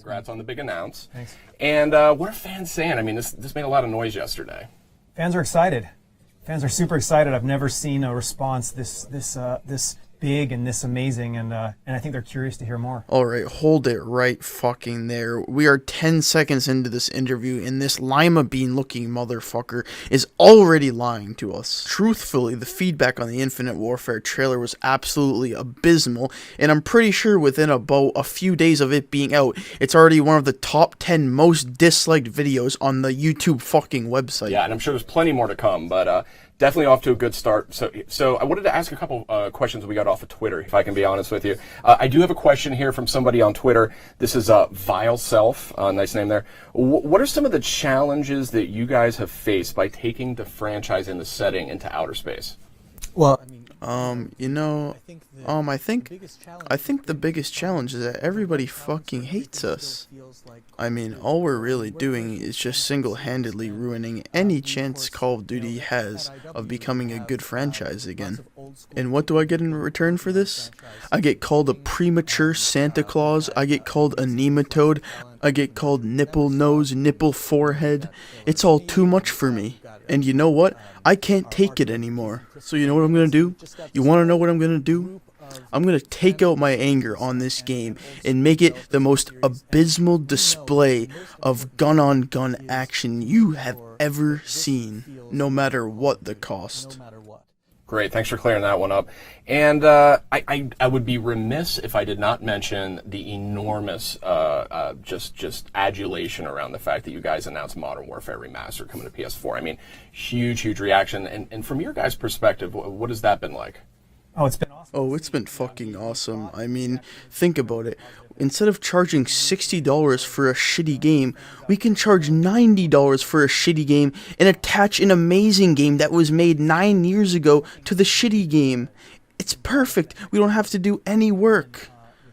Congrats on the big announce. Thanks. And what are fans saying? I mean, this made a lot of noise yesterday. Fans are excited. Fans are super excited. I've never seen a response this big and this amazing, and I think they're curious to hear more. All right, hold it right fucking there. We are 10 seconds into this interview, and this lima bean looking motherfucker is already lying to us. Truthfully, the feedback on the Infinite Warfare trailer was absolutely abysmal, and I'm pretty sure within about a few days of it being out, it's already one of the top 10 most disliked videos on the YouTube fucking website. Yeah, and I'm sure there's plenty more to come, but definitely off to a good start. So I wanted to ask a couple questions we got off of Twitter, if I can be honest with you. I do have a question here from somebody on Twitter. This is Vile Self, nice name there. What are some of the challenges that you guys have faced by taking the franchise in the setting into outer space? Well, you know, I think the biggest challenge is that everybody fucking hates us. I mean, all we're really doing is just single-handedly ruining any chance Call of Duty has of becoming a good franchise again. And what do I get in return for this? I get called a premature Santa Claus, I get called a nematode, I get called nipple nose, nipple forehead. It's all too much for me. And you know what? I can't take it anymore. So you know what I'm going to do? You want to know what I'm going to do? I'm going to take out my anger on this game and make it the most abysmal display of gun-on-gun action you have ever seen, no matter what the cost. Great, thanks for clearing that one up. And I would be remiss if I did not mention the enormous just adulation around the fact that you guys announced Modern Warfare Remastered coming to PS4. I mean, huge reaction. And from your guys' perspective, what has that been like? oh, it's been awesome. Oh, it's been fucking awesome. I mean, think about it. Instead of charging $60 for a shitty game, we can charge $90 for a shitty game and attach an amazing game that was made 9 years ago to the shitty game. It's perfect. We don't have to do any work.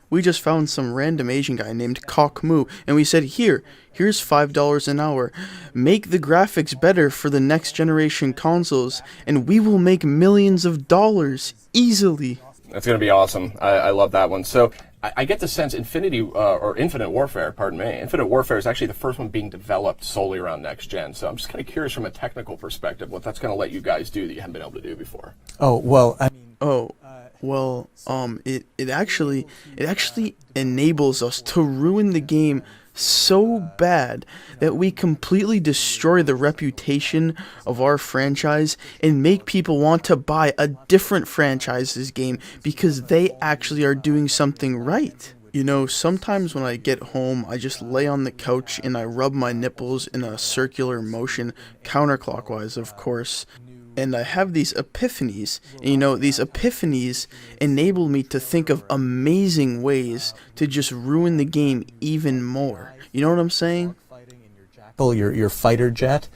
We just found some random Asian guy named Cock Moo, and we said, here's $5 an hour. Make the graphics better for the next generation consoles, and we will make millions of dollars easily. That's going to be awesome. I love that one. So I get the sense Infinite Warfare, Infinite Warfare is actually the first one being developed solely around next gen. So I'm just kind of curious from a technical perspective what that's going to let you guys do that you haven't been able to do before. Oh, well, It actually enables us to ruin the game so bad that we completely destroy the reputation of our franchise and make people want to buy a different franchise's game because they actually are doing something right. You know, sometimes when I get home, I just lay on the couch and I rub my nipples in a circular motion, counterclockwise, of course. And I have these epiphanies, and you know, these epiphanies enable me to think of amazing ways to just ruin the game even more. You know what I'm saying? Your fighter jet.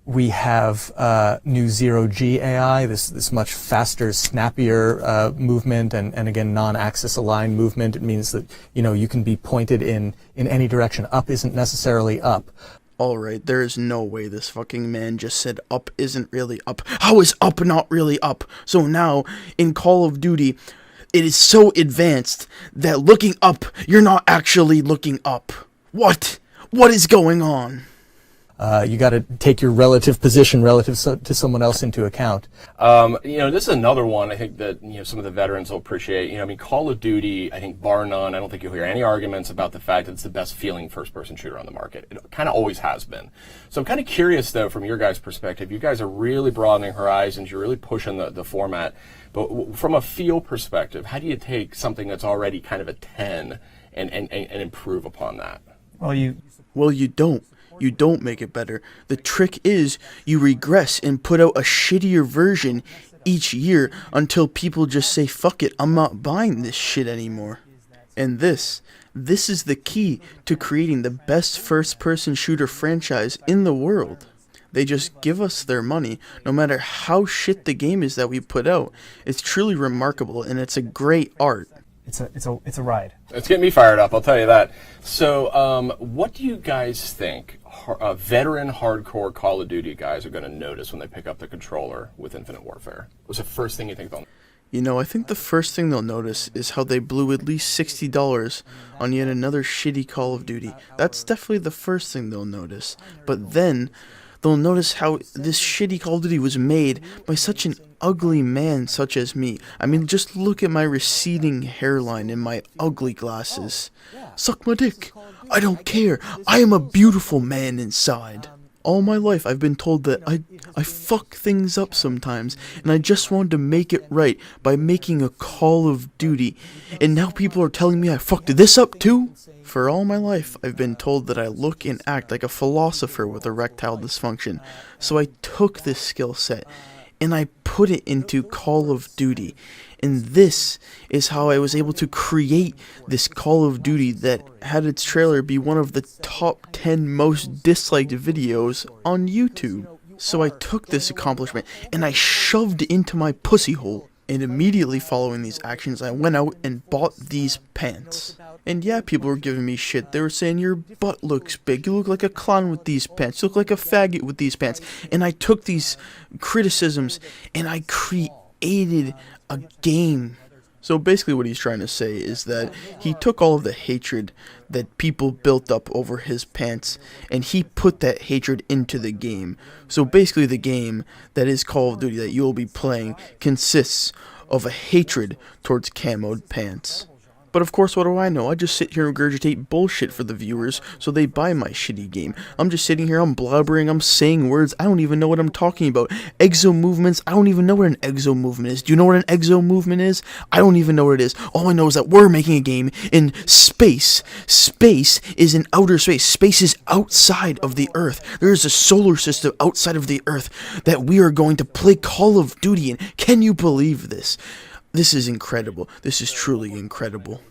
We have new zero-G AI, this much faster, snappier movement, and again, non-axis aligned movement. It means that, you know, you can be pointed in any direction. Up isn't necessarily up. Alright, there is no way this fucking man just said up isn't really up. How is up not really up? So now, in Call of Duty, it is so advanced that looking up, you're not actually looking up. What? What is going on? You got to take your relative position relative to someone else into account. You know, this is another one I think that, you know, some of the veterans will appreciate. You know, I mean, Call of Duty, I think bar none, I don't think you'll hear any arguments about the fact that it's the best feeling first-person shooter on the market. It kind of always has been. So I'm kind of curious, though, from your guys' perspective. You guys are really broadening horizons. You're really pushing the format. But from a feel perspective, how do you take something that's already kind of a 10 and improve upon that? Well, you don't. You don't make it better. The trick is you regress and put out a shittier version each year until people just say, fuck it, I'm not buying this shit anymore. And this is the key to creating the best first-person shooter franchise in the world. They just give us their money, no matter how shit the game is that we put out. It's truly remarkable, and it's a great art. It's a ride. It's getting me fired up, I'll tell you that. So, what do you guys think veteran hardcore Call of Duty guys are going to notice when they pick up the controller with Infinite Warfare? What's the first thing you think about? You know, I think the first thing they'll notice is how they blew at least $60 on yet another shitty Call of Duty. That's definitely the first thing they'll notice. But then, they'll notice how this shitty Call of Duty was made by such an ugly man such as me. I mean, just look at my receding hairline and my ugly glasses. Suck my dick. I don't care. I am a beautiful man inside. All my life I've been told that I fuck things up sometimes, and I just wanted to make it right by making a Call of Duty, and now people are telling me I fucked this up too? For all my life I've been told that I look and act like a philosopher with erectile dysfunction, so I took this skill set and I put it into Call of Duty. And this is how I was able to create this Call of Duty that had its trailer be one of the top 10 most disliked videos on YouTube. So I took this accomplishment and I shoved it into my pussy hole. And immediately following these actions, I went out and bought these pants. And yeah, people were giving me shit. They were saying, your butt looks big. You look like a clown with these pants. You look like a faggot with these pants. And I took these criticisms and I created a game. So basically what he's trying to say is that he took all of the hatred that people built up over his pants and he put that hatred into the game. So basically the game that is Call of Duty that you'll be playing consists of a hatred towards camoed pants. But of course, what do I know? I just sit here and regurgitate bullshit for the viewers so they buy my shitty game. I'm just sitting here, I'm blubbering, I'm saying words, I don't even know what I'm talking about. Exo movements, I don't even know what an exo movement is. Do you know what an exo movement is? I don't even know what it is. All I know is that we're making a game in space. Space is in outer space. Space is outside of the Earth. There is a solar system outside of the Earth that we are going to play Call of Duty in. Can you believe this? This is incredible. This is truly incredible.